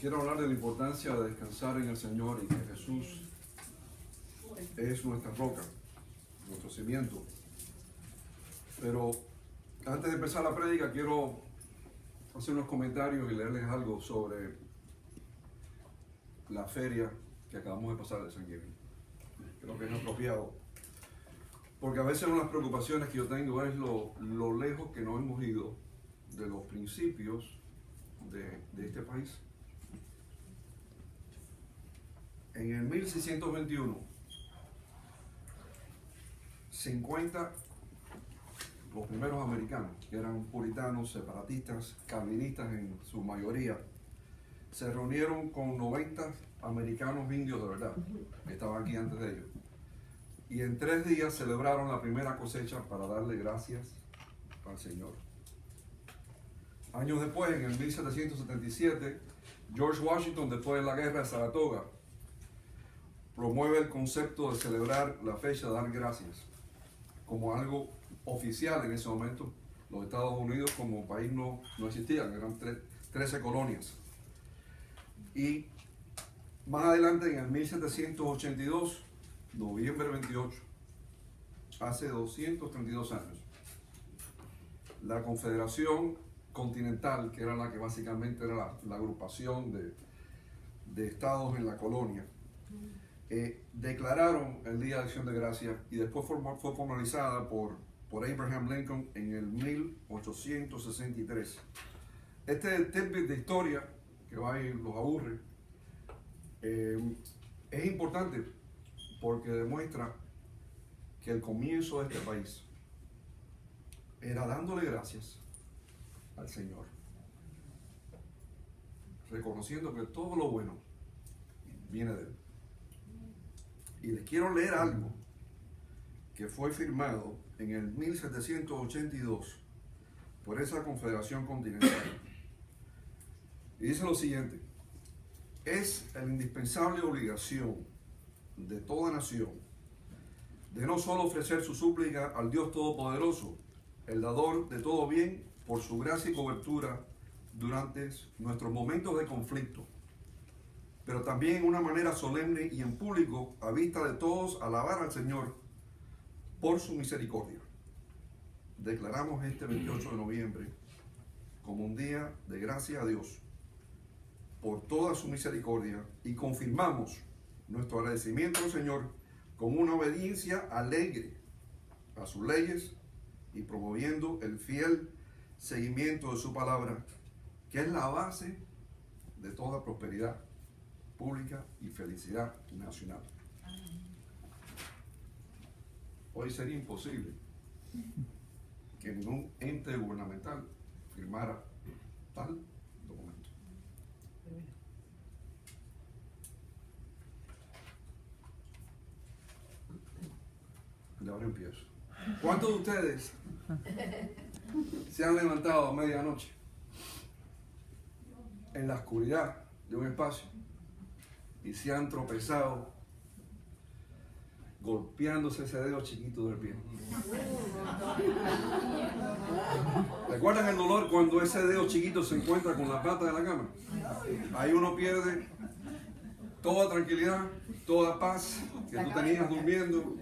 quiero hablar de la importancia de descansar en el Señor y que Jesús es nuestra roca, nuestro cimiento. Pero antes de empezar la prédica quiero hacer unos comentarios y leerles algo sobre la feria que acabamos de pasar de San Giving. Creo que es apropiado, porque a veces una de las preocupaciones que yo tengo es lo lejos que nos hemos ido de los principios de este país. En el 1621, 50, los primeros americanos, que eran puritanos, separatistas, calvinistas en su mayoría, se reunieron con 90 americanos indios de verdad, que estaban aquí antes de ellos. Y en 3 días celebraron la primera cosecha para darle gracias al Señor. Años después, en el 1777, George Washington, después de la guerra de Saratoga, promueve el concepto de celebrar la fecha de dar gracias como algo oficial en ese momento. Los Estados Unidos como país no existían, eran 13 colonias. Y más adelante, en el 1782, noviembre 28, hace 232 años, la Confederación Continental, que era la que básicamente era la agrupación de estados en la colonia, declararon el Día de Acción de Gracias y después fue formalizada por Abraham Lincoln en el 1863. Este tidbit de historia, que va y los aburre, es importante porque demuestra que el comienzo de este país era dándole gracias al Señor, reconociendo que todo lo bueno viene de Él. Y les quiero leer algo que fue firmado en el 1782 por esa Confederación Continental. Y dice lo siguiente: es la indispensable obligación de toda nación de no solo ofrecer su súplica al Dios Todopoderoso, el dador de todo bien, por su gracia y cobertura durante nuestros momentos de conflicto, pero también en una manera solemne y en público, a vista de todos, alabar al Señor por su misericordia. Declaramos este 28 de noviembre como un día de gracia a Dios por toda su misericordia y confirmamos nuestro agradecimiento al Señor con una obediencia alegre a sus leyes y promoviendo el fiel seguimiento de su palabra, que es la base de toda prosperidad pública y felicidad nacional. Hoy sería imposible que ningún ente gubernamental firmara tal documento. De ahora empiezo. ¿Cuántos de ustedes se han levantado a medianoche en la oscuridad de un espacio y se han tropezado golpeándose ese dedo chiquito del pie? ¿Recuerdan el dolor cuando ese dedo chiquito se encuentra con la pata de la cama? Ahí uno pierde toda tranquilidad, toda paz que tú tenías durmiendo.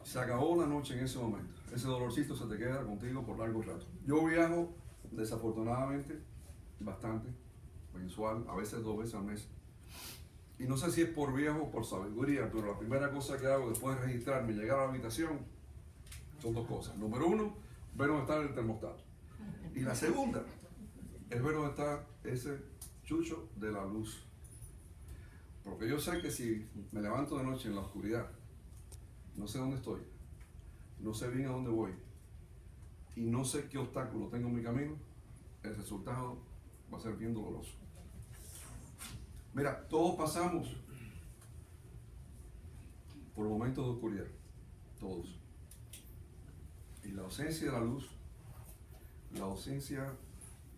Se acabó la noche en ese momento. Ese dolorcito se te queda contigo por largo rato. Yo viajo, desafortunadamente, bastante, mensual, a veces 2 veces al mes. Y no sé si es por viejo o por sabiduría, pero la primera cosa que hago después de registrarme y llegar a la habitación son 2 cosas. Número 1, ver dónde está el termostato. Y la segunda es ver dónde está ese chucho de la luz. Porque yo sé que si me levanto de noche en la oscuridad, no sé dónde estoy, no sé bien a dónde voy y no sé qué obstáculo tengo en mi camino, el resultado va a ser bien doloroso. Mira, todos pasamos por momentos de oscuridad, todos. Y la ausencia de la luz, la ausencia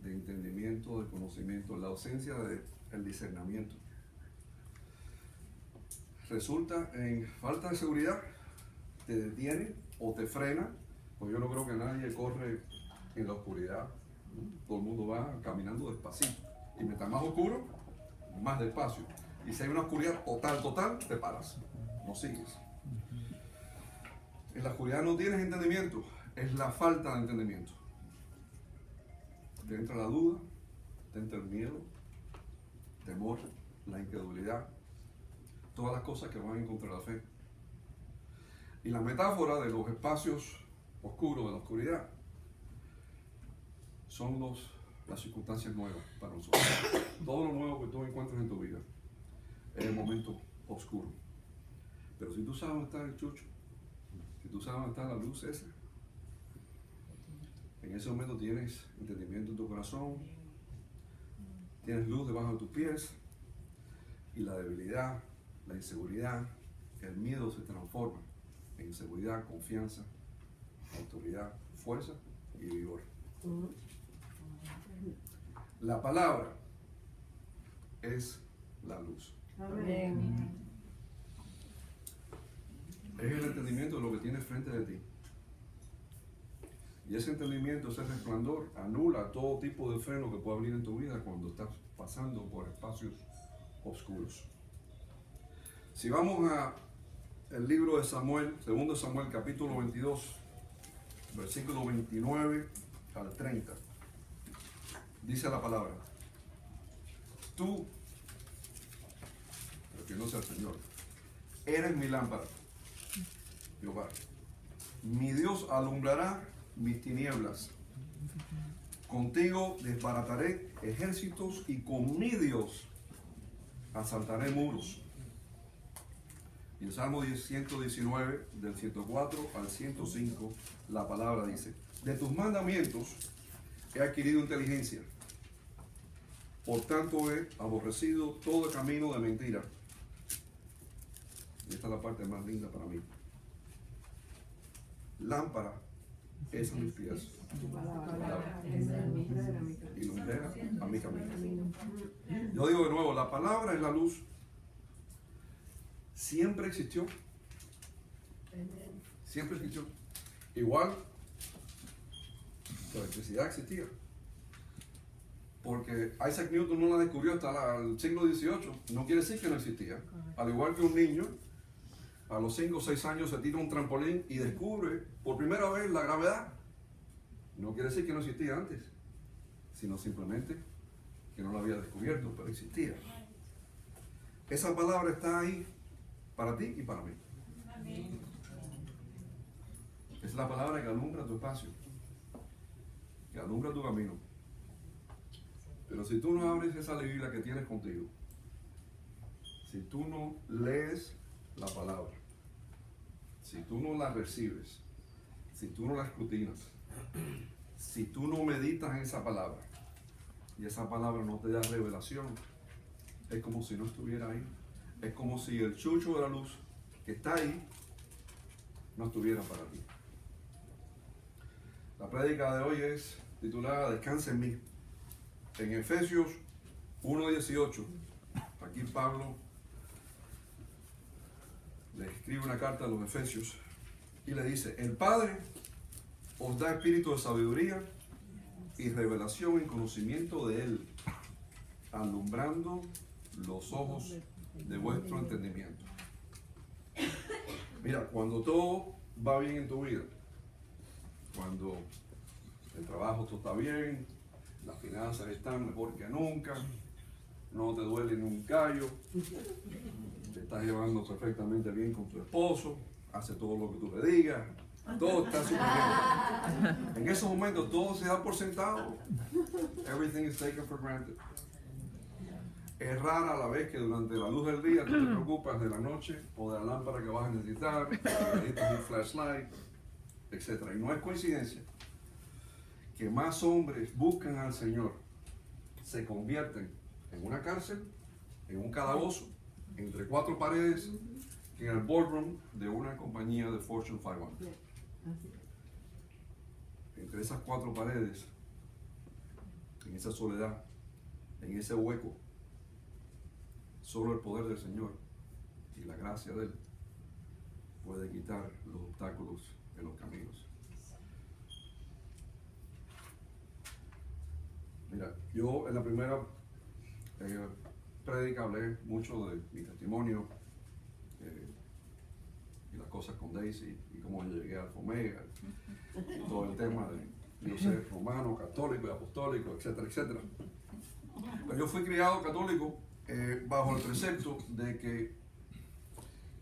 de entendimiento, de conocimiento, la ausencia del discernimiento, resulta en falta de seguridad, te detiene o te frena, pues yo no creo que nadie corre en la oscuridad, todo el mundo va caminando despacito. Y mientras más oscuro, más despacio. Y si hay una oscuridad total, te paras. No sigues. En la oscuridad no tienes entendimiento. Es la falta de entendimiento. Te entra la duda, te entra el miedo, temor, la incredulidad. Todas las cosas que van en contra de la fe. Y la metáfora de los espacios oscuros, de la oscuridad, son las circunstancias nuevas para nosotros. Todo lo nuevo que tú encuentras en tu vida es el momento oscuro. Pero si tú sabes dónde está el chucho, si tú sabes dónde está la luz esa, en ese momento tienes entendimiento en tu corazón, tienes luz debajo de tus pies, y la debilidad, la inseguridad, el miedo se transforma en seguridad, confianza, autoridad, fuerza y vigor. La palabra es la luz. Amén. Es el entendimiento de lo que tienes frente de ti. Y ese entendimiento, ese resplandor, anula todo tipo de freno que pueda venir en tu vida cuando estás pasando por espacios oscuros. Si vamos al libro de Samuel, 2 Samuel, capítulo 22, versículo 29 al 30, dice la palabra: tú, refiriéndose al Señor, eres mi lámpara, Jehová. Mi Dios alumbrará mis tinieblas. Contigo desbarataré ejércitos y con mi Dios asaltaré muros. Y el Salmo 119, del 104 al 105, la palabra dice: de tus mandamientos he adquirido inteligencia, por tanto he aborrecido todo camino de mentira. Y esta es la parte más linda para mí. Lámpara es a mis pies y lumbrera a mi camino. Yo digo de nuevo, la palabra es la luz. Siempre existió. Siempre existió. Igual, la electricidad existía. Porque Isaac Newton no la descubrió hasta el siglo XVIII. No quiere decir que no existía. Al igual que un niño, a los 5 o 6 años se tira un trampolín y descubre por primera vez la gravedad. No quiere decir que no existía antes, sino simplemente que no la había descubierto, pero existía. Esa palabra está ahí para ti y para mí. Amén. Es la palabra que alumbra tu espacio, que alumbra tu camino. Pero si tú no abres esa Biblia que tienes contigo, si tú no lees la palabra, si tú no la recibes, si tú no la escrutinas, si tú no meditas en esa palabra y esa palabra no te da revelación, es como si no estuviera ahí. Es como si el chucho de la luz que está ahí no estuviera para ti. La prédica de hoy es titulada Descansa en mí. En Efesios 1:18, aquí Pablo le escribe una carta a los Efesios y le dice: el Padre os da espíritu de sabiduría y revelación en conocimiento de Él, alumbrando los ojos de vuestro entendimiento. Mira, cuando todo va bien en tu vida, cuando el trabajo todo está bien, las finanzas están mejor que nunca, no te duele ni un callo, te estás llevando perfectamente bien con tu esposo, hace todo lo que tú le digas, todo está súper bien. En esos momentos todo se da por sentado. Everything is taken for granted. Es rara la vez que durante la luz del día tú te preocupas de la noche o de la lámpara que vas a necesitar, que necesitas un flashlight, etc. Y no es coincidencia que más hombres buscan al Señor, se convierten en una cárcel, en un calabozo, entre 4 paredes, que en el boardroom de una compañía de Fortune 500. Entre esas 4 paredes, en esa soledad, en ese hueco, solo el poder del Señor y la gracia de Él puede quitar los obstáculos en los caminos. Mira, yo en la primera prédica hablé mucho de mi testimonio y las cosas con Daisy y cómo yo llegué a Alfa Omega y todo el tema de yo ser romano, católico y apostólico, etcétera, etcétera. Pero yo fui criado católico bajo el precepto de que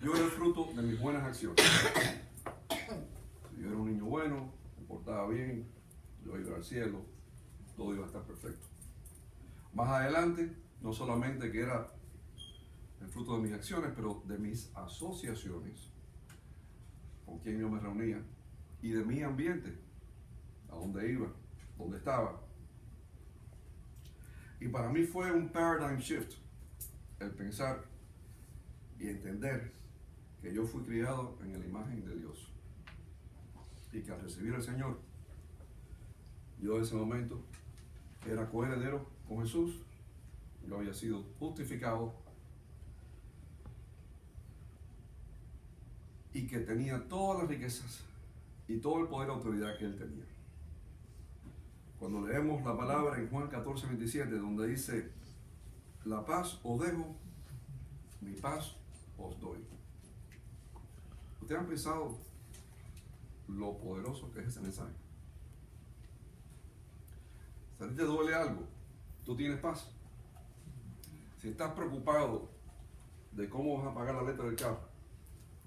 yo era el fruto de mis buenas acciones. Si yo era un niño bueno, me portaba bien, yo iba al cielo, todo iba a estar perfecto. Más adelante, no solamente que era el fruto de mis acciones, pero de mis asociaciones, con quien yo me reunía, y de mi ambiente, a donde iba, donde estaba. Y para mí fue un paradigm shift el pensar y entender que yo fui criado en la imagen de Dios y que al recibir al Señor, yo en ese momento era coheredero con Jesús, yo había sido justificado y que tenía todas las riquezas y todo el poder y autoridad que Él tenía. Cuando leemos la palabra en Juan 14:27, donde dice, la paz os dejo, mi paz os doy. ¿Ustedes han pensado lo poderoso que es ese mensaje? Si a ti te duele algo, tú tienes paz. Si estás preocupado de cómo vas a pagar la letra del carro,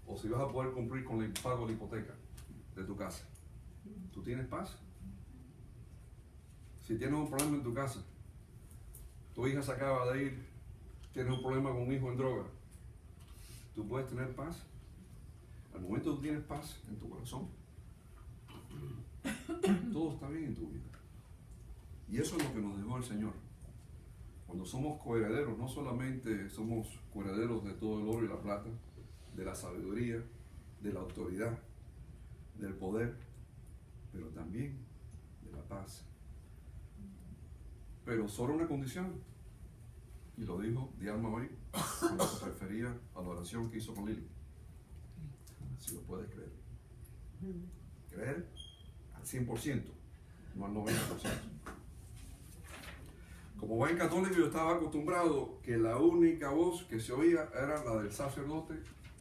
o si vas a poder cumplir con el pago de la hipoteca de tu casa, ¿tú tienes paz? Si tienes un problema en tu casa, tu hija se acaba de ir, tienes un problema con un hijo en droga, ¿tú puedes tener paz? Al momento tú tienes paz en tu corazón, todo está bien en tu vida. Y eso es lo que nos dejó el Señor. Cuando somos coherederos, no solamente somos coherederos de todo el oro y la plata, de la sabiduría, de la autoridad, del poder, pero también de la paz. Pero solo una condición, y lo dijo Dialma hoy, cuando se refería a la oración que hizo con Lili. Si lo puedes creer. Creer al 100%, no al 90%. Como buen católico, yo estaba acostumbrado que la única voz que se oía era la del sacerdote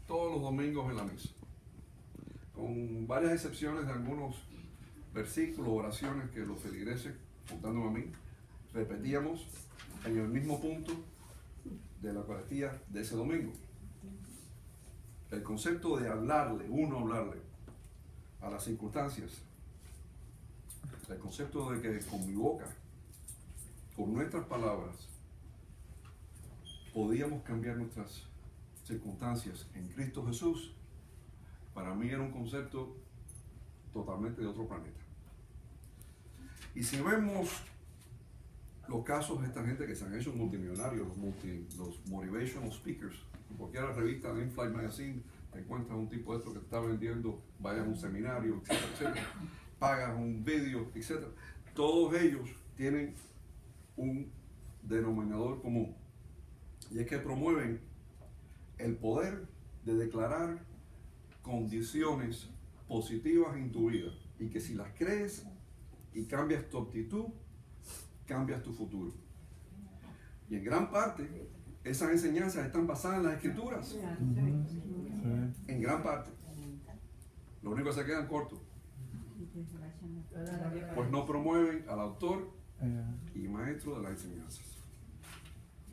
todos los domingos en la misa. Con varias excepciones de algunos versículos, oraciones que los feligreses, juntándome a mí, repetíamos en el mismo punto de la Eucaristía de ese domingo. El concepto de hablarle a las circunstancias, el concepto de que con mi boca, con nuestras palabras, podíamos cambiar nuestras circunstancias en Cristo Jesús, para mí era un concepto totalmente de otro planeta. Y si vemos los casos de esta gente que se han hecho multimillonarios, los motivational speakers, en cualquier revista de InFlight Magazine te encuentras un tipo de esto que te está vendiendo, vayas a un seminario, etcétera, etcétera, pagas un video, etcétera. Todos ellos tienen un denominador común, y es que promueven el poder de declarar condiciones positivas en tu vida, y que si las crees y cambias tu actitud, cambias tu futuro. Y en gran parte esas enseñanzas están basadas en las Escrituras, en gran parte. Lo único que se quedan cortos, pues no promueven al autor y maestro de las enseñanzas.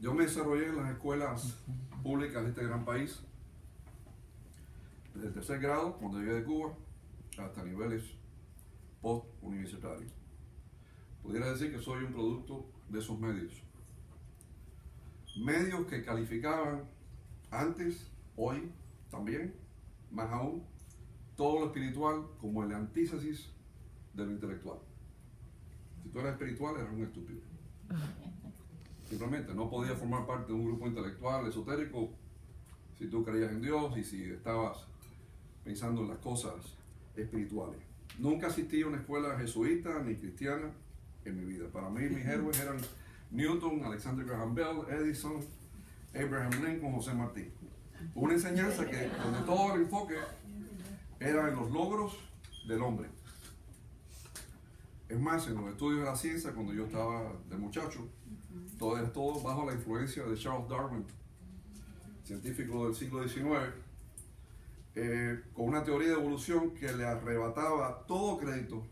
Yo me desarrollé en las escuelas públicas de este gran país, desde el tercer grado, cuando llegué de Cuba, hasta niveles post-universitarios. Pudiera decir que soy un producto de esos medios. Medios que calificaban antes, hoy también, más aún, todo lo espiritual como el antítesis de lo intelectual. Si tú eras espiritual, eras un estúpido. Simplemente no podías formar parte de un grupo intelectual, esotérico, si tú creías en Dios y si estabas pensando en las cosas espirituales. Nunca asistí a una escuela jesuita ni cristiana en mi vida. Para mí mis héroes eran Newton, Alexander Graham Bell, Edison, Abraham Lincoln, José Martí. Una enseñanza que donde todo el enfoque era en los logros del hombre. Es más, en los estudios de la ciencia, cuando yo estaba de muchacho, todo bajo la influencia de Charles Darwin, científico del siglo XIX, con una teoría de evolución que le arrebataba todo crédito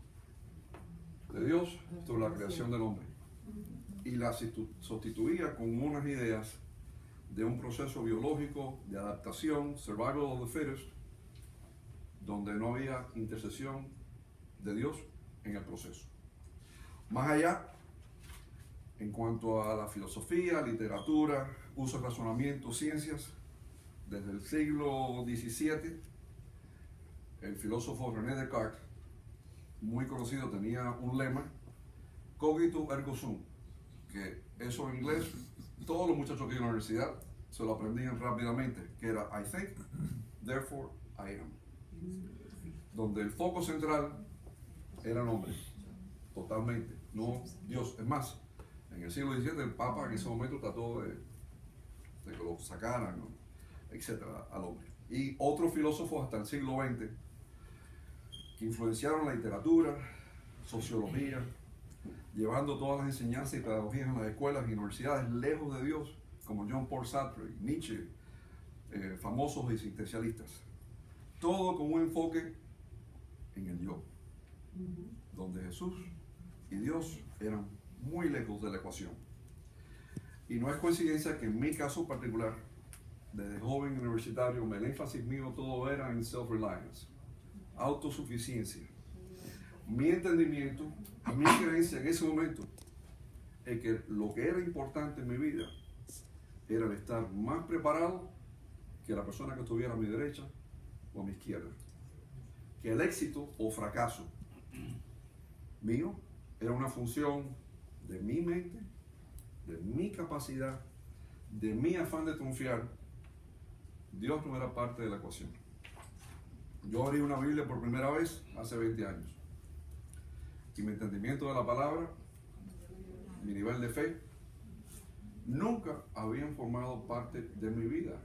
de Dios sobre la creación del hombre y la sustituía con unas ideas de un proceso biológico de adaptación, survival of the fittest, donde no había intercesión de Dios en el proceso. Más allá, en cuanto a la filosofía, literatura, uso de razonamiento, ciencias, desde el siglo XVII, el filósofo René Descartes, muy conocido, tenía un lema, cogito ergo sum, que eso en inglés, todos los muchachos que iban a la universidad se lo aprendían rápidamente, que era I think, therefore I am. Donde el foco central era el hombre, totalmente, no Dios. Es más, en el siglo XVII el Papa en ese momento trató de que lo sacaran, ¿no?, etcétera, al hombre. Y otros filósofos hasta el siglo XX que influenciaron la literatura, sociología, llevando todas las enseñanzas y pedagogías en las escuelas y universidades lejos de Dios, como Jean Paul Sartre, Nietzsche, famosos existencialistas. Todo con un enfoque en el yo, donde Jesús y Dios eran muy lejos de la ecuación. Y no es coincidencia que en mi caso particular, desde joven universitario, el énfasis mío todo era en self-reliance, autosuficiencia. Mi entendimiento y mi creencia en ese momento es que lo que era importante en mi vida era el estar más preparado que la persona que estuviera a mi derecha o a mi izquierda. Que el éxito o fracaso mío era una función de mi mente, de mi capacidad, de mi afán de triunfar. Dios no era parte de la ecuación. Yo abrí una Biblia por primera vez hace 20 años. Y mi entendimiento de la palabra, mi nivel de fe, nunca habían formado parte de mi vida.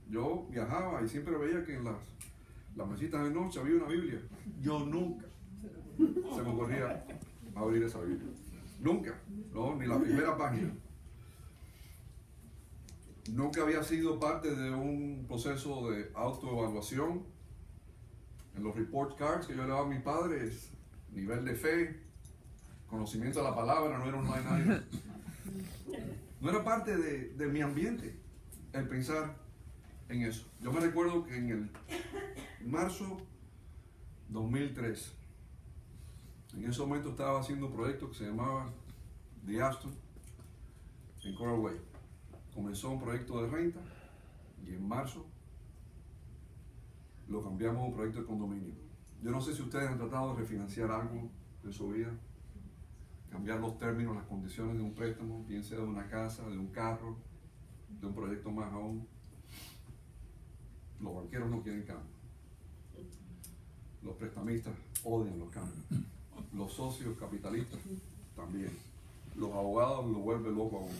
Yo viajaba y siempre veía que en las mesitas de noche había una Biblia. Yo nunca se me ocurría abrir esa Biblia. Nunca, no, ni la primera página. Nunca había sido parte de un proceso de autoevaluación. En los report cards que yo le daba a mis padres, nivel de fe, conocimiento de la palabra, no era un nadie. No era parte de mi ambiente el pensar en eso. Yo me recuerdo que en el marzo 2003, en ese momento estaba haciendo un proyecto que se llamaba The Aston en Coral Way. Comenzó un proyecto de renta y en marzo lo cambiamos a un proyecto de condominio. Yo no sé si ustedes han tratado de refinanciar algo de su vida, cambiar los términos, las condiciones de un préstamo, bien sea de una casa, de un carro, de un proyecto más aún. Los banqueros no quieren cambio. Los prestamistas odian los cambios. Los socios capitalistas también. Los abogados lo vuelven loco a uno.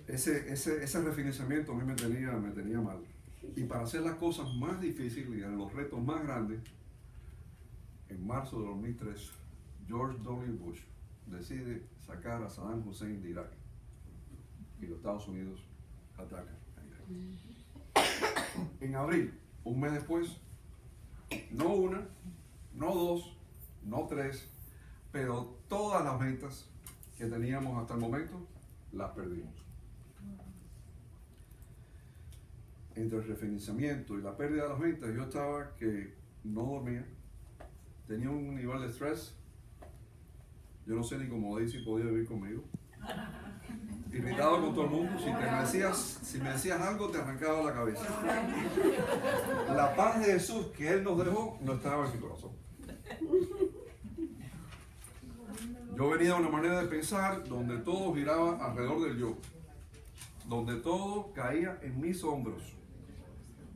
Ese refinanciamiento a mí me tenía mal. Y para hacer las cosas más difíciles y los retos más grandes, en marzo de 2003, George W. Bush decide sacar a Saddam Hussein de Irak. Y los Estados Unidos atacan a Irak. En abril, un mes después, no una, no dos, no tres, pero todas las ventas que teníamos hasta el momento, las perdimos. Entre el refinanciamiento y la pérdida de las ventas, yo estaba que no dormía, tenía un nivel de estrés, yo no sé ni cómo Daisy podía vivir conmigo, irritado con todo el mundo. Si me decías algo te arrancaba la cabeza. La paz de Jesús que Él nos dejó no estaba en mi corazón. Yo venía de una manera de pensar donde todo giraba alrededor del yo, donde todo caía en mis hombros.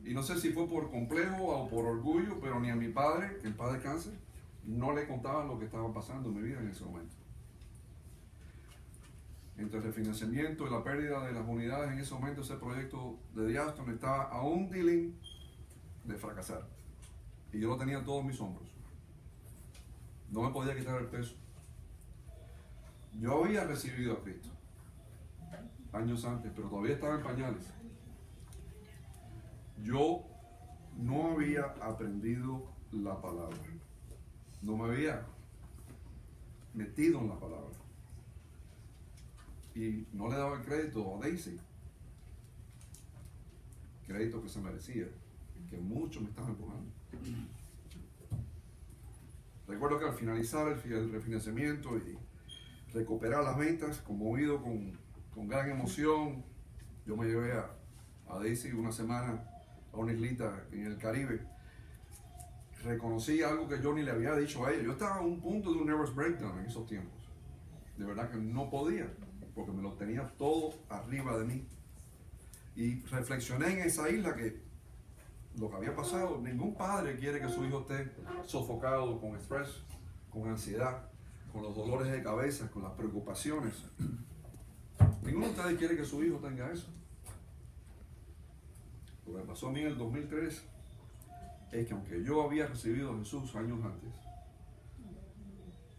Y no sé si fue por complejo o por orgullo, pero ni a mi padre, que en paz descanse, no le contaba lo que estaba pasando en mi vida en ese momento. Entre el refinanciamiento y la pérdida de las unidades en ese momento, ese proyecto de The Aston estaba a un dealing de fracasar. Y yo lo tenía en todos mis hombros. No me podía quitar el peso. Yo había recibido a Cristo años antes, pero todavía estaba en pañales. Yo no había aprendido la palabra. No me había metido en la palabra. Y no le daba el crédito a Daisy. Crédito que se merecía, que muchos me estaban empujando. Recuerdo que al finalizar el refinanciamiento y recuperar las ventas, conmovido con gran emoción, yo me llevé a Daisy una semana a una islita en el Caribe. Reconocí algo que yo ni le había dicho a ella. Yo estaba a un punto de un nervous breakdown en esos tiempos. De verdad que no podía, porque me lo tenía todo arriba de mí. Y reflexioné en esa isla que lo que había pasado, ningún padre quiere que su hijo esté sofocado con estrés, con ansiedad, con los dolores de cabeza, con las preocupaciones. Ninguno de ustedes quiere que su hijo tenga eso. Lo que pasó a mí en el 2003 es que aunque yo había recibido a Jesús años antes,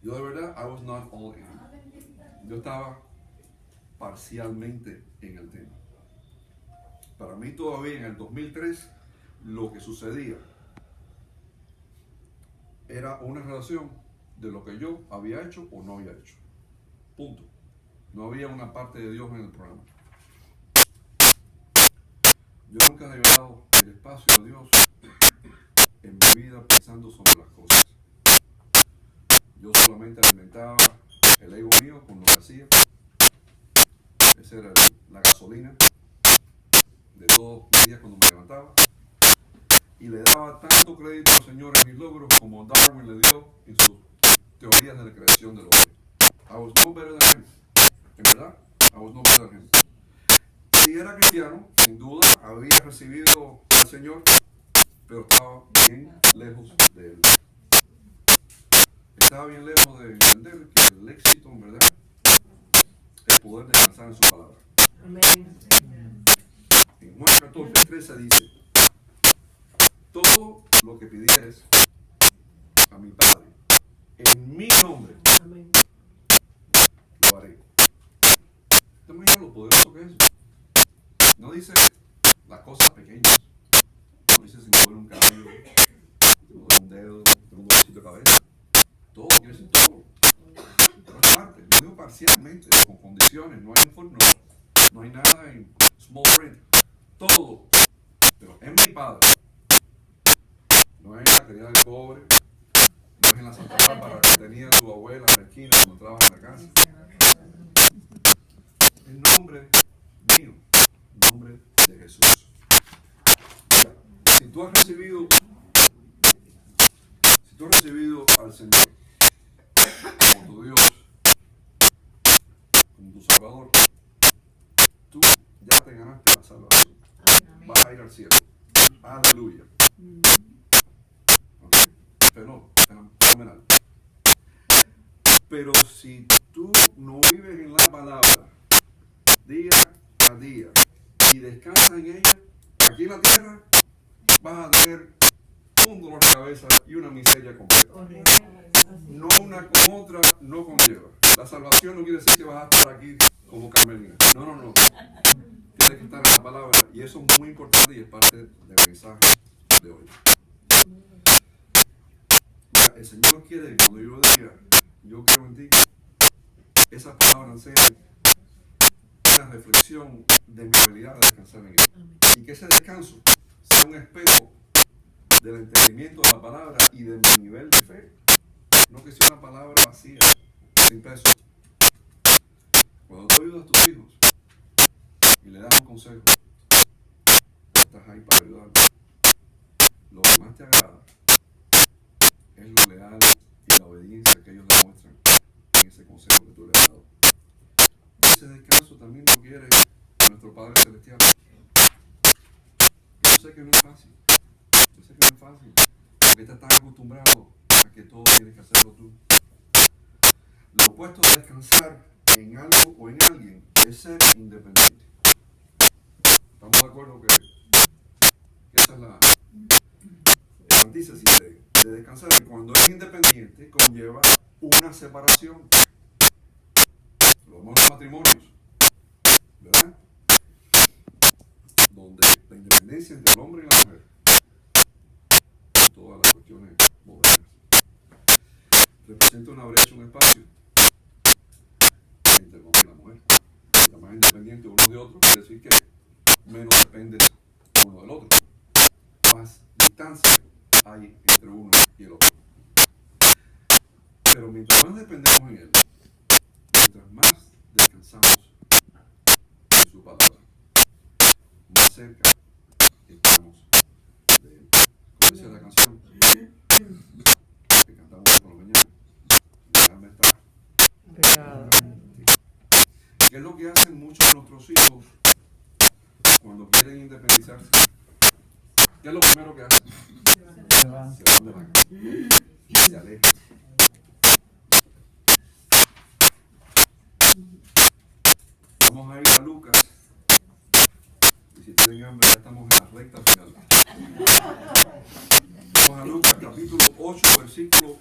yo de verdad, I was not all in. Yo estaba parcialmente en el tema. Para mí todavía en el 2003 lo que sucedía era una relación de lo que yo había hecho o no había hecho. Punto. No había una parte de Dios en el programa. Yo nunca he dado el espacio a Dios en mi vida pensando sobre las cosas. Yo solamente alimentaba el ego mío con lo que hacía. Esa era la gasolina de todos los días cuando me levantaba. Y le daba tanto crédito al Señor en mis logros como Darwin le dio en sus teorías de la creación del hombre. I was no better than him. En verdad, I was no better than him. Si era cristiano, sin duda, había recibido al Señor, pero estaba bien lejos de Él. Estaba bien lejos de entender que el éxito, en verdad, es poder descansar en su palabra. Amén. En Juan 14:13 dice: todo lo que pidieres a mi Padre en mi nombre, Amén. lo haré. ¿Te imaginas lo poderoso que es eso? No dice las cosas pequeñas. No dice si me duele un cabello, si me duele un dedo, tengo un dolorcito de cabeza. Todo, quiere decir todo. Pero es parte, lo digo parcialmente, con condiciones. No hay un footnote, no hay nada en small print. Todo. Pero en mi Padre. No es en la caridad del pobre, no es en la santa lámpara que tenía tu abuela en la esquina cuando entrabas en la casa. En nombre mío, en nombre de Jesús. Ya, si tú has recibido al Señor como tu Dios, como tu Salvador, tú ya te ganaste la salvación. Vas a ir al cielo. Aleluya. Fenomenal. Pero si tú no vives en la palabra día a día y descansas en ella, aquí en la tierra vas a tener un dolor de cabeza y una miseria completa. No una con otra no conlleva. La salvación no quiere decir que vas a estar aquí como Carmelina. No. Tienes que estar en la palabra y eso es muy importante y es parte del mensaje de hoy. El Señor quiere que cuando yo diga, yo creo en ti, esas palabras sean una reflexión de mi habilidad de descansar en Él. Y que ese descanso sea un espejo del entendimiento de la palabra y de mi nivel de fe. No que sea una palabra vacía, sin peso. Cuando tú ayudas a tus hijos y le das un consejo, estás ahí para ayudarlos. Lo que más te agrada es lo leal y la obediencia que ellos demuestran en ese consejo que tú les has dado. Ese descanso también lo quiere nuestro Padre Celestial. Yo sé que no es fácil. Porque estás tan acostumbrado a que todo tienes que hacerlo tú. Lo opuesto de descansar en algo o en alguien es ser independiente. ¿Estamos de acuerdo que esa es la antítesis de descansar? Que cuando es independiente conlleva una separación. matrimonios, ¿verdad? Donde la independencia entre el hombre y la mujer, todas las cuestiones modernas, representa una brecha, un espacio entre el hombre y la mujer. Está más independiente uno de otro, quiere decir que menos depende uno del otro. Más distancia hay entre uno y el otro. Pero mientras más dependemos en él, mientras más descansamos en su palabra, más cerca estamos de él. Como dice la canción que cantamos por la mañana, mi alma está pegada. ¿Qué es lo que hacen muchos de nuestros hijos cuando quieren independizarse? ¿Qué es lo primero que hacen? Se van de la casa. Se alejan. Vamos a ir a Lucas. Y si tienen hambre, ya estamos en la recta final. Vamos a Lucas capítulo 8, versículo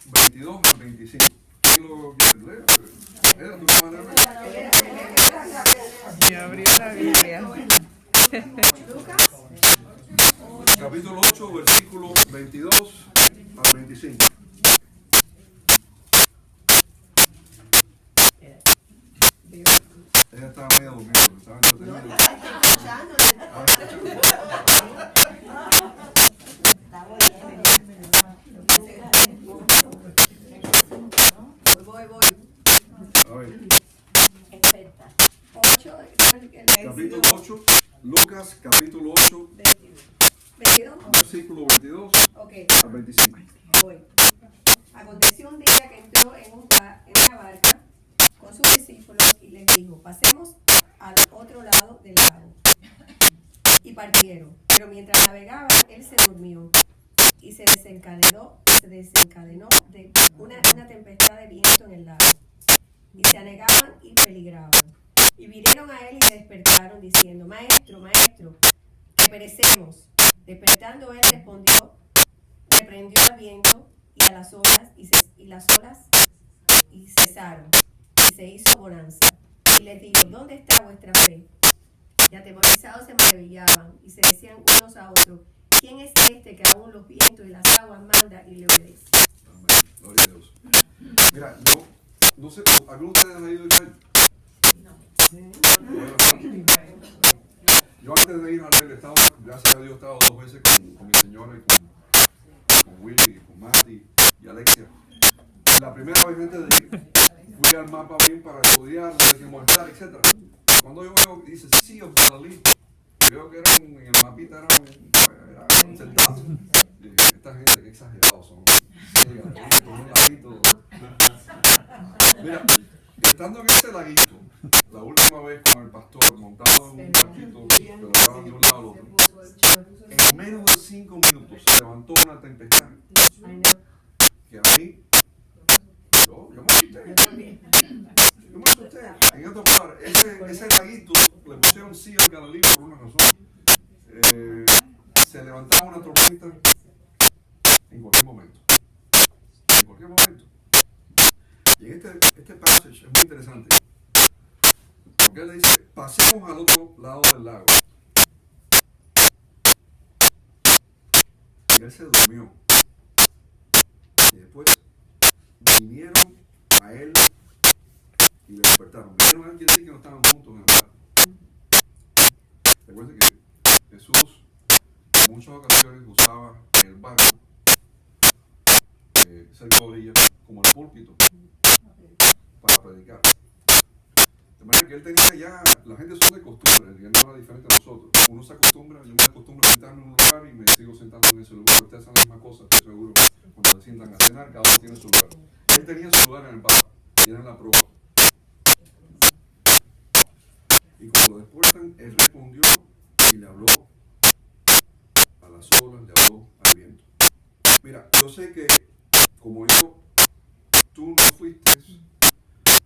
22 al 25. ¿Quién lo quiere leer? Era tu hermana. Ya abrió la Biblia. Lucas. Capítulo 8, versículo 22 al 25. Ella estaba medio dormida, estaba entretenida. No, está escuchando. Voy. A ver, Experta. 8. capítulo 8, Lucas, capítulo 8, 22. versículo 22 Ok, al 25. voy. Aconteció un día que entró en una barca con sus discípulos y les dijo: pasemos al otro lado del lago. Y partieron. Pero mientras navegaban, él se durmió y se desencadenó de una tempestad de viento en el lago. Y se anegaban y peligraban. Y vinieron a él y le despertaron diciendo: Maestro, que perecemos. Despertando él respondió, reprendió al viento y a las olas, y las olas cesaron, y se hizo bonanza. Y les dijo: ¿dónde está vuestra fe? Y atemorizados se maravillaban y se decían unos a otros: ¿quién es este que aún los vientos y las aguas manda y le obedece? Amén. Gloria a Dios. Mira, no sé, ¿alguno de ustedes ha ido a Israel? Yo antes de ir a Israel he estado, gracias a Dios, he estado 2 veces con mi señora y con Willy, con Mati y Alexia. La primera vez antes de ir, fui al mapa bien para estudiar, demostrar, etc. Cuando yo veo, dice Sea of Galilee, veo que en el mapita era sentado. Esta gente, qué exagerados son. Con un laguito. Mira, estando en ese laguito, la última vez con el pastor montado en un barquito que lo llevaban de un lado al otro, en menos de 5 minutos se levantó una tempestad que a mí, yo me asusté. Yo me asusté. En otras palabras, ese laguito le pusieron Sea of Galilee por una razón. Se levantaba una tormenta en cualquier momento. En cualquier momento. Y este passage es muy interesante. Porque él le dice: pasemos al otro lado del lago. Y él se durmió. Y después vinieron a él y le despertaron. Vinieron a él, quiere decir que no estaban juntos en el barco. Recuerden que Jesús en muchas ocasiones usaba el barco cerca de la orilla como el púlpito para predicar. De manera que él tenía ya, la gente son de costumbre, y él no era diferente a nosotros. Uno se acostumbra, yo me acostumbro a sentarme en un lugar y me sigo sentando en ese lugar. Ustedes hacen la misma cosa, estoy seguro. Cuando se sientan a cenar, cada uno tiene su lugar. Él tenía su lugar en el barco, y era en la proa. Y cuando lo despertan, él respondió y le habló a las olas, le habló al viento. Mira, yo sé que como tú no fuiste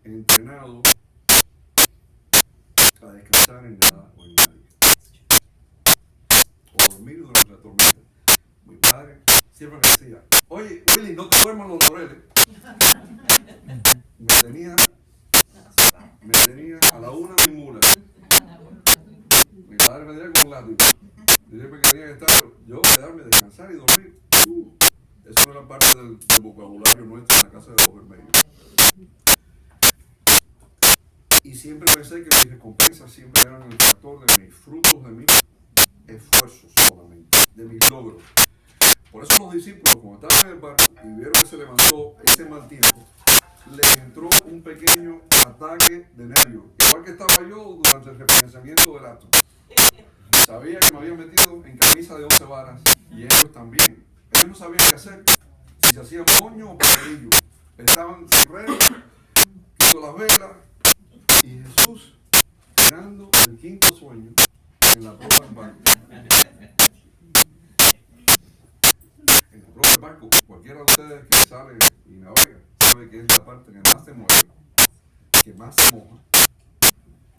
entrenado a descansar en nada o en nadie, o dormir durante la tormenta. Mi padre siempre me decía: oye, Willy, no te duermas los laureles. Me tenía me tenía a la una mi mula. Mi padre me tenía con un látigo. Dice que tenía que estar, yo quedarme, descansar y dormir. Eso no era parte del vocabulario nuestro en la casa de los Bermejos. Y siempre pensé que mis recompensas siempre eran el factor de mis frutos, de mis esfuerzos solamente, de mis logros. Por eso los discípulos, cuando estaban en el barco y vieron que se levantó ese mal tiempo, les entró un pequeño ataque de nervios, igual que estaba yo durante el refinanciamiento del acto. Sabía que me había metido en camisa de 11 varas y ellos también. Ellos no sabían qué hacer, si se hacían moño o pajarillo. Estaban sin red, hizo las velas y Jesús tirando el quinto sueño en la proa del barco. En la proa del barco, cualquiera de ustedes que sale y navega sabe que es la parte que más se mueve, que más se moja.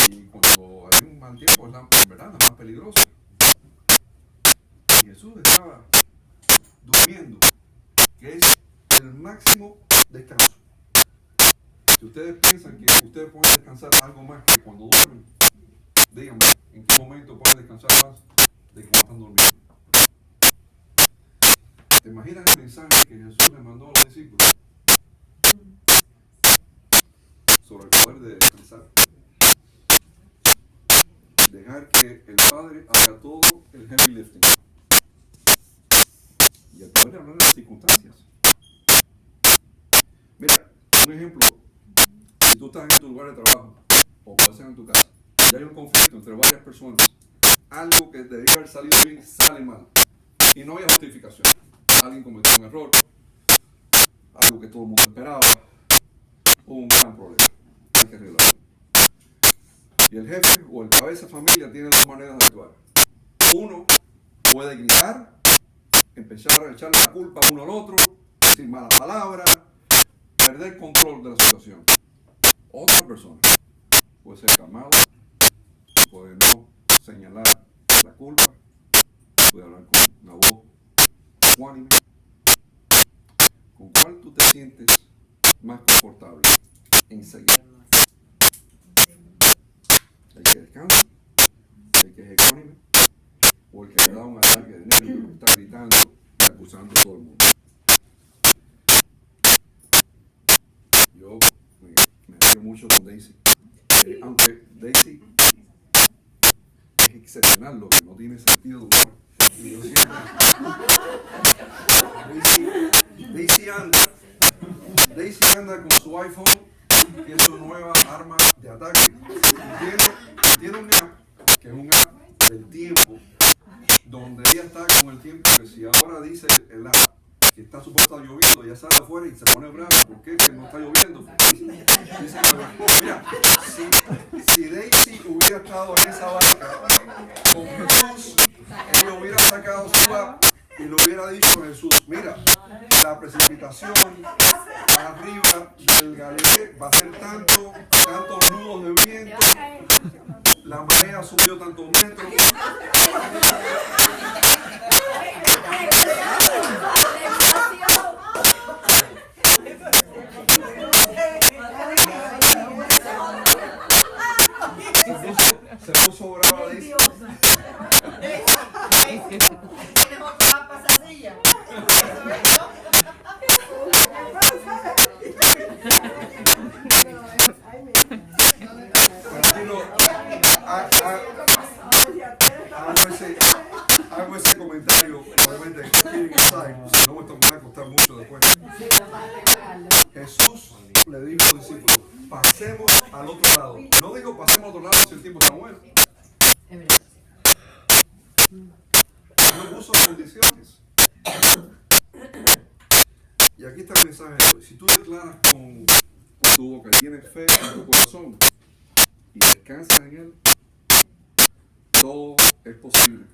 Y cuando hay un mal tiempo es en verdad la más peligrosa. Y Jesús estaba durmiendo, que es el máximo descanso. Si ustedes piensan que ustedes pueden descansar algo más que cuando duermen, díganme, ¿en qué momento pueden descansar más de cuando están durmiendo? ¿Te imaginas el mensaje que Jesús le mandó a los discípulos sobre el poder de descansar? Dejar que el Padre haga todo el heavy lifting. Y el poder hablar de las circunstancias. Mira, un ejemplo. Si tú estás en tu lugar de trabajo, o puede ser en tu casa, y hay un conflicto entre varias personas, algo que debería haber salido bien, sale mal. Y no hay justificación. Alguien cometió un error, algo que todo el mundo esperaba, o un gran problema. Hay que arreglarlo. Y el jefe o el cabeza de familia tiene dos maneras de actuar. Uno puede gritar, empezar a echarle la culpa uno al otro, decir malas palabras, perder control de la situación. Otra persona puede ser calmado, puede no señalar la culpa, puede hablar con una voz ecuánime. ¿Con cuál tú te sientes más confortable en seguir? ¿El que descansa? ¿El que es ecuánime? ¿O el que le da un ataque de nervios, está gritando y acusando a todo el mundo? Yo me río mucho con Daisy. Aunque Daisy es excepcional, lo que no tiene sentido de humor. Y yo siempre, Daisy anda con su iPhone, que es su nueva arma de ataque. Tiene un app, que es un app del tiempo, donde ella está con el tiempo, que si ahora dice el app que está supuesto a lloviendo, ella sale afuera y se pone brava. ¿Por qué? Que no está lloviendo. Dice, mira, si Daisy hubiera estado en esa barca con Jesús, ella hubiera sacado su app y le hubiera dicho a Jesús, mira, la precipitación arriba del galería va a ser tantos nudos de viento, la marea subió tantos metros. Se puso brava Daisy. Tienes otra pasasilla. Tranquilo, hago ese comentario, obviamente, no me va a costar mucho después. Jesús le dijo a los discípulos, pasemos al otro lado. No digo pasemos al otro lado si el tiempo está bueno. No puso condiciones. Y aquí está el mensaje de hoy. Si tú declaras con tu boca, tienes fe en tu corazón y descansas en él, todo es posible.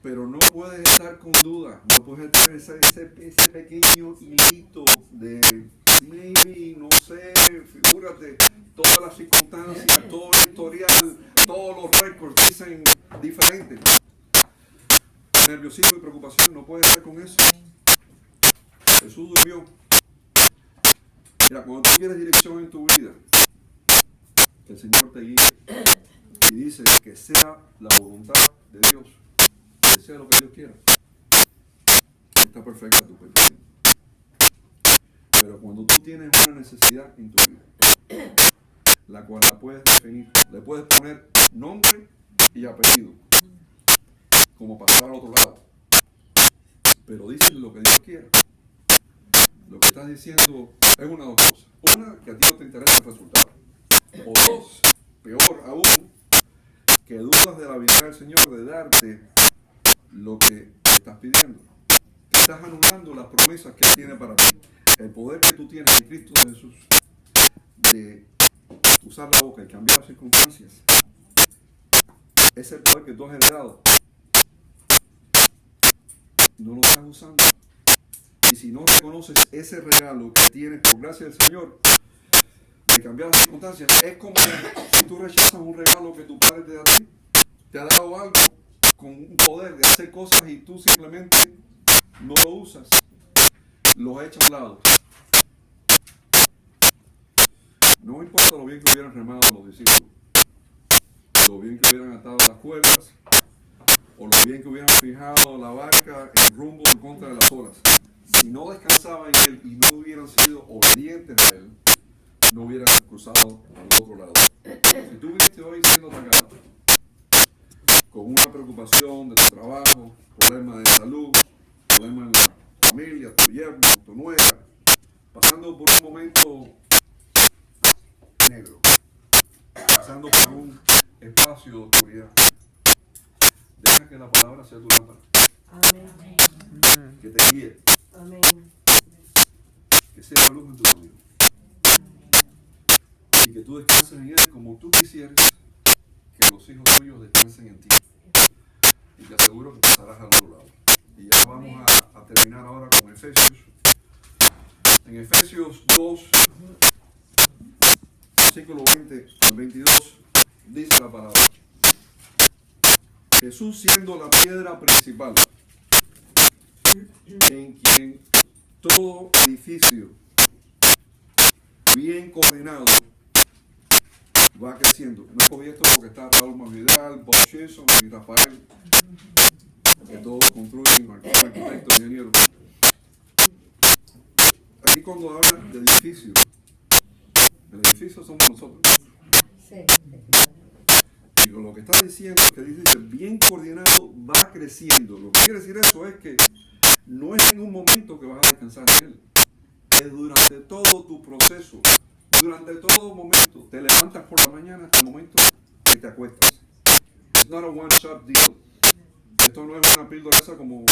Pero no puedes estar con dudas, no puedes tener ese pequeño hilito de maybe, no sé, figúrate, todas las circunstancias, todo el historial, todos los récords dicen diferente. Nerviosismo y preocupación, no puedes estar con eso. Jesús durmió. Mira, cuando tú quieres dirección en tu vida, que el Señor te guíe y dice que sea la voluntad de Dios, que sea lo que Dios quiera. Está perfecta tu petición. Pero cuando tú tienes una necesidad en tu vida, la cual la puedes definir, le puedes poner nombre y apellido, como pasar al otro lado. Pero dices lo que Dios quiera. Lo que estás diciendo es una de dos cosas. Una, que a ti no te interesa el resultado. O dos, peor aún, que dudas de la habilidad del Señor de darte lo que estás pidiendo. Estás anulando las promesas que Él tiene para ti. El poder que tú tienes en Cristo Jesús de usar la boca y cambiar las circunstancias es el poder que tú has heredado. No lo estás usando. Y si no reconoces ese regalo que tienes por gracia del Señor de cambiar las circunstancias, es como si tú rechazas un regalo que tu padre te da a ti. Te ha dado algo con un poder de hacer cosas y tú simplemente no lo usas. Lo echas a un lado. No importa lo bien que hubieran remado los discípulos, lo bien que hubieran atado las cuerdas, o lo bien que hubieran fijado la barca en rumbo en contra de las olas. Si no descansaban en Él y no hubieran sido obedientes a Él, no hubieran cruzado al otro lado. Si tú viniste hoy siendo atacado, con una preocupación de tu trabajo, problemas de salud, problemas en la familia, tu yerno, tu nuera, pasando por un momento negro, pasando por un espacio de oscuridad, deja que la palabra sea tu lámpara. Amén. Que te guíe. Amén. Que sea la luz en tu camino. Y que tú descanses en Él como tú quisieras que los hijos tuyos descansen en ti. Y te aseguro que pasarás al otro lado. Y ya vamos a terminar ahora con Efesios. En Efesios 2, versículo 20 al 22, dice la palabra: Jesús siendo la piedra principal, en quien todo edificio bien coordinado va creciendo. No escogí esto porque está Raúl Masvidal, Bob Chisholm y Rafael, que todos construyen, arquitectos, ingenieros. Aquí cuando hablan de edificio, el edificio somos nosotros. Sí. Y lo que está diciendo es que dice bien coordinado va creciendo. Lo que quiere decir eso es que no es en un momento que vas a descansar en Él. Es durante todo tu proceso, durante todo momento. Te levantas por la mañana hasta el momento que te acuestas. It's not a one-shot deal. Esto no es una píldora esa como un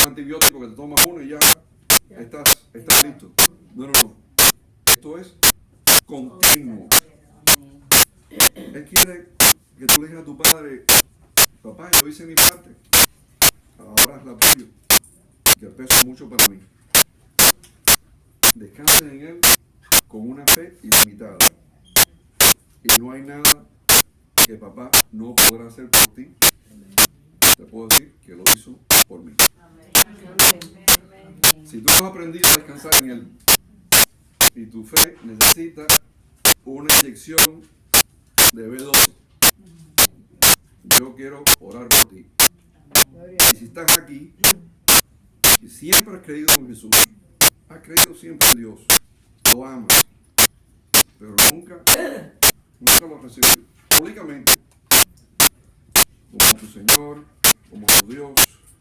antibiótico que te tomas uno y ya estás listo. No. Esto es continuo. Él quiere que tú le digas a tu padre: papá, yo hice mi parte, ahora es la tuya, que pesa mucho para mí. Descansa en Él con una fe ilimitada. Y no hay nada que papá no podrá hacer por ti. Te puedo decir que lo hizo por mí. Si tú has aprendido a descansar en Él y tu fe necesita una inyección de B12, yo quiero orar por ti. Y si estás aquí y siempre has creído en Jesús, has creído siempre en Dios, lo amas, pero nunca lo has recibido públicamente como tu Señor, como tu Dios,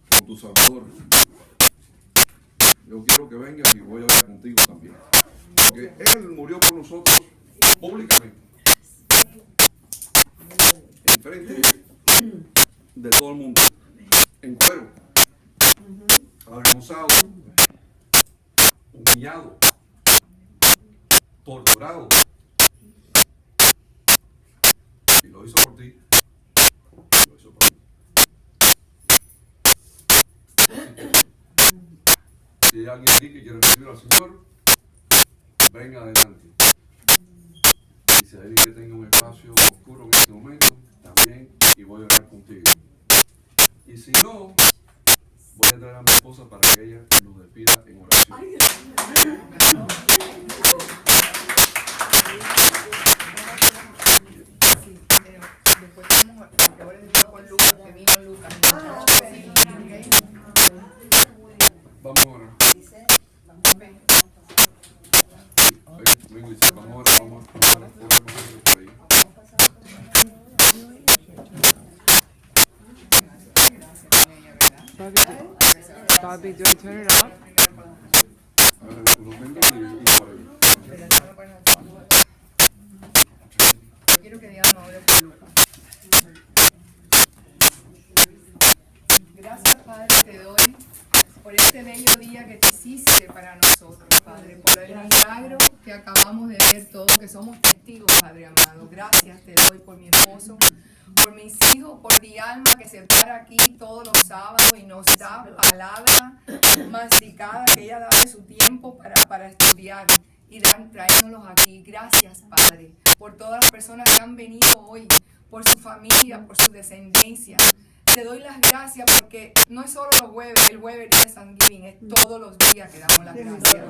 como tu Salvador, yo quiero que vengas y voy a orar contigo también, porque Él murió por nosotros públicamente, enfrente de todo el mundo, en cuero, avergonzado, humillado, torturado, y lo hizo por ti, lo hizo por mí. Si hay alguien aquí que quiere recibir al Señor, venga adelante. Y si hay alguien que tenga un espacio oscuro en este momento, también, y voy a orar contigo. Y si no, voy a traer a mi esposa para que ella nos despida en oración. Ay, Dios mío. Bobby, do I turn it off? Ahora lo prendo y por ahí. Yo quiero que Diana ore por Lucas. Gracias, Padre, te doy por este bello día que te hiciste para nosotros, Padre, por el milagro que acabamos de ver todos, que somos testigos, Padre amado. Gracias te doy por mi esposo, por mis hijos, por mi alma que se para aquí todos los sábados y nos da palabra masticada, que ella da de su tiempo para estudiar y traérnoslos aquí. Gracias, Padre, por todas las personas que han venido hoy, por su familia, por su descendencia. Te doy las gracias porque no es solo los jueves, el jueves día de Thanksgiving, es todos los días que damos las gracias.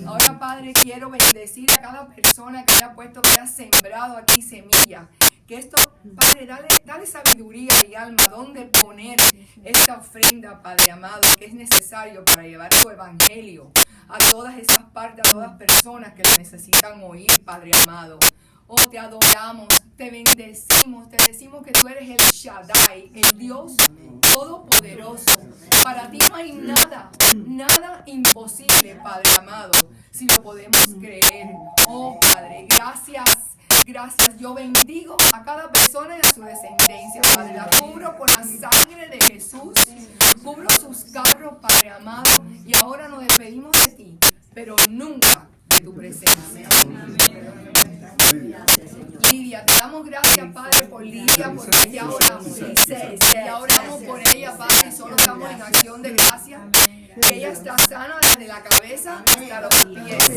Ahora, Padre, quiero bendecir a cada persona que haya puesto, que haya sembrado aquí semilla. Que esto, Padre, dale sabiduría y alma, dónde poner esta ofrenda, Padre amado, que es necesario para llevar tu evangelio a todas esas partes, a todas personas que lo necesitan oír, Padre amado. Oh, te adoramos, te bendecimos, te decimos que tú eres el Shaddai, el Dios todopoderoso. Para ti no hay nada imposible, Padre amado, si lo podemos creer. Oh, Padre, gracias. Gracias, yo bendigo a cada persona y a su descendencia, Padre, la cubro con la sangre de Jesús, cubro sus carros, Padre amado, y ahora nos despedimos de ti, pero nunca de tu presencia. Lidia, te damos gracias, Padre, por Lidia, porque ya oramos, ya oramos por ella, Padre, y solo estamos en acción de gracias. Que ella está sana desde la cabeza hasta los pies.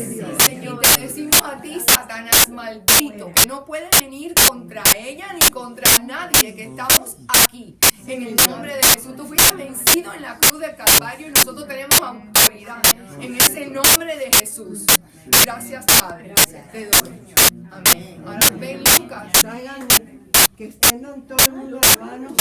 Y te decimos a ti, Satanás maldito, que no puede venir contra ella ni contra nadie, que estamos aquí. En el nombre de Jesús, tú fuiste vencido en la cruz del Calvario y nosotros tenemos autoridad en ese nombre de Jesús. Gracias, Padre. Te doy. Amén. Ahora ven, Lucas. Traigan, que estén todo el mundo la mano.